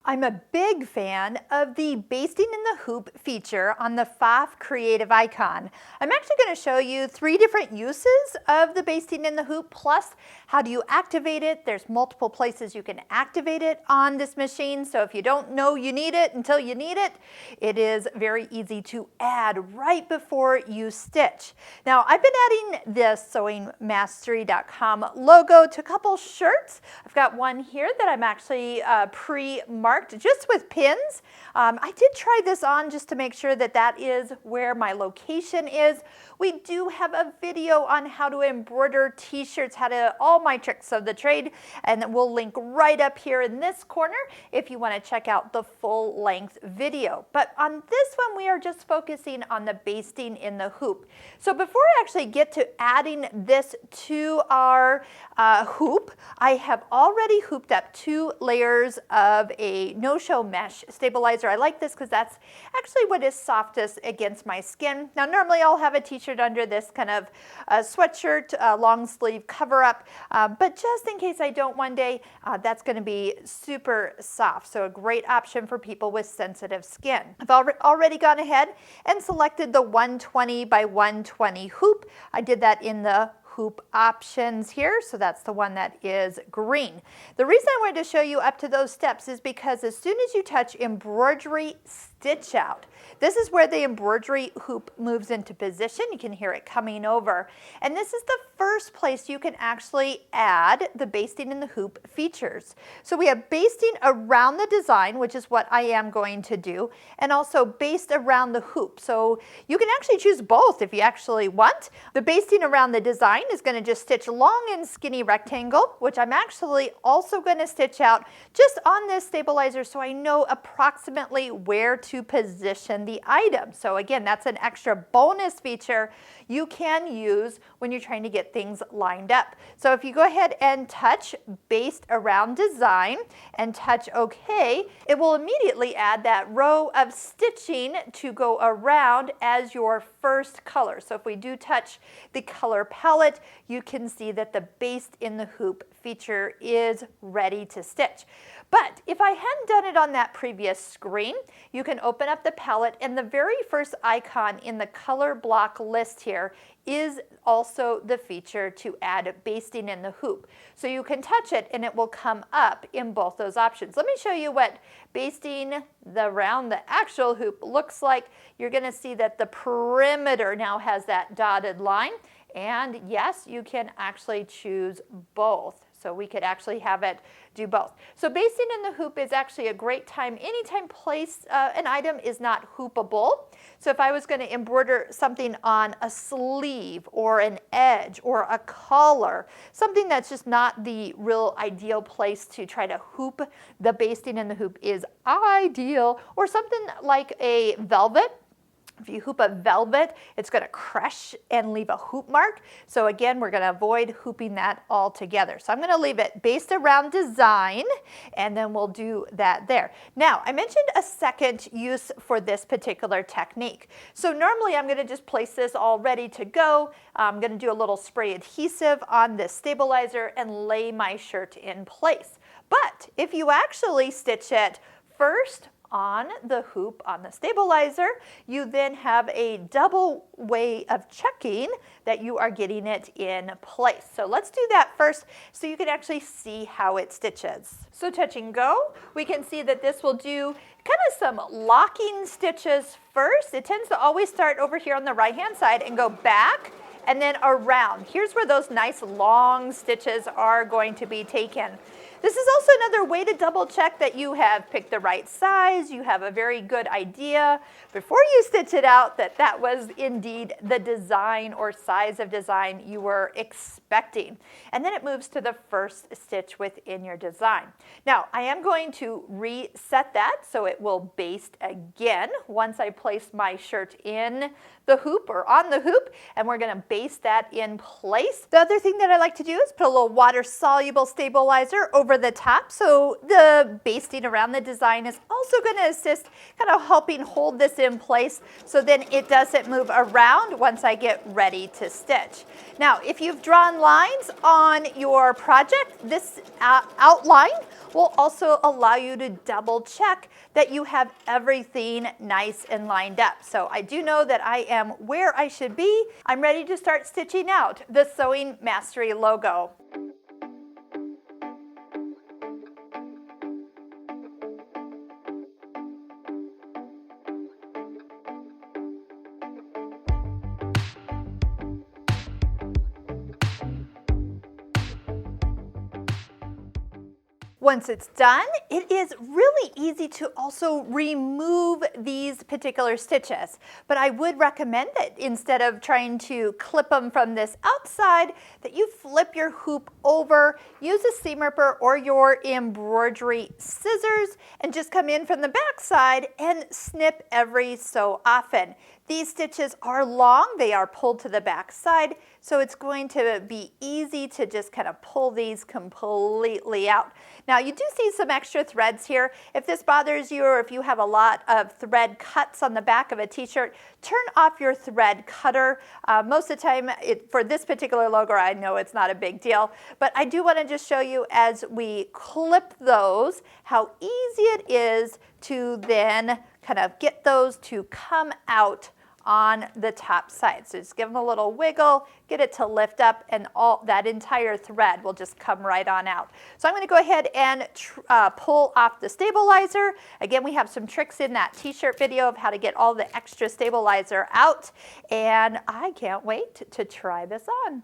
I'm a big fan of the Basting in the Hoop feature on the Pfaff Creative Icon. I'm actually going to show you 3 different uses of the Basting in the Hoop, plus how do you activate it. There's multiple places you can activate it on this machine, so if you don't know you need it until you need it, it is very easy to add right before you stitch. Now, I've been adding this sewingmastery.com logo to a couple shirts. I've got one here that I'm actually pre-marked just with pins. I did try this on just to make sure that that is where my location is. We do have a video on how to embroider t-shirts, all my tricks of the trade, and we'll link right up here in this corner if you want to check out the full length video. But on this one, we are just focusing on the basting in the hoop. So before I actually get to adding this to our hoop, I have already hooped up 2 layers of a no-show mesh stabilizer. I like this because that's actually what is softest against my skin. Now, normally I'll have a t-shirt under this kind of sweatshirt, long sleeve cover up, but just in case I don't one day, that's going to be super soft. So a great option for people with sensitive skin. I've already gone ahead and selected the 120 by 120 hoop. I did that in the hoop options here, so that's the one that is green. The reason I wanted to show you up to those steps is because as soon as you touch embroidery stitch out, this is where the embroidery hoop moves into position. You can hear it coming over, and this is the first place you can actually add the basting in the hoop features. So we have basting around the design, which is what I am going to do, and also baste around the hoop. So you can actually choose both if you actually want. The basting around the design is going to just stitch long and skinny rectangle, which I'm actually also going to stitch out just on this stabilizer so I know approximately where to position the item. So again, that's an extra bonus feature you can use when you're trying to get things lined up. So if you go ahead and touch Baste Around Design and touch OK, it will immediately add that row of stitching to go around as your first color. So if we do touch the color palette, you can see that the Baste in the Hoop feature is ready to stitch. But if I hadn't done it on that previous screen, you can open up the palette, and the very first icon in the color block list here is also the feature to add basting in the hoop. So you can touch it and it will come up in both those options. Let me show you what basting around the actual hoop looks like. You're going to see that the perimeter now has that dotted line, and yes, you can actually choose both. So we could actually have it do both. So basting in the hoop is actually a great time anytime an item is not hoopable. So if I was going to embroider something on a sleeve or an edge or a collar, something that's just not the real ideal place to try to hoop, the basting in the hoop is ideal. Or something like a velvet. If you hoop a velvet, it's going to crush and leave a hoop mark. So again, we're going to avoid hooping that all together. So I'm going to leave it based around design, and then we'll do that there. Now, I mentioned a second use for this particular technique. So normally I'm going to just place this all ready to go. I'm going to do a little spray adhesive on this stabilizer and lay my shirt in place. But if you actually stitch it first on the hoop on the stabilizer, you then have a double way of checking that you are getting it in place. So let's do that first so you can actually see how it stitches. So touch and go, we can see that this will do kind of some locking stitches first. It tends to always start over here on the right hand side and go back and then around. Here's where those nice long stitches are going to be taken. This is also another way to double check that you have picked the right size, you have a very good idea before you stitch it out that that was indeed the design or size of design you were expecting. And then it moves to the first stitch within your design. Now, I am going to reset that so it will baste again once I place my shirt in the hoop or on the hoop, and we're going to baste that in place. The other thing that I like to do is put a little water-soluble stabilizer over the top, so the basting around the design is also going to assist kind of helping hold this in place so then it doesn't move around once I get ready to stitch. Now, if you've drawn lines on your project, this outline will also allow you to double check that you have everything nice and lined up. So I do know that I am where I should be. I'm ready to start stitching out the Sewing Mastery logo. Once it's done, it is really easy to also remove these particular stitches. But I would recommend that instead of trying to clip them from this outside, that you flip your hoop over, use a seam ripper or your embroidery scissors, and just come in from the back side and snip every so often. These stitches are long, they are pulled to the back side, so it's going to be easy to just kind of pull these completely out. Now you do see some extra threads here. If this bothers you or if you have a lot of thread cuts on the back of a t-shirt, turn off your thread cutter. Most of the time, for this particular logo, I know it's not a big deal, but I do want to just show you as we clip those, how easy it is to then kind of get those to come out on the top side. So just give them a little wiggle, get it to lift up, and all that entire thread will just come right on out. So I'm going to go ahead and pull off the stabilizer. Again, we have some tricks in that t-shirt video of how to get all the extra stabilizer out, and I can't wait to try this on.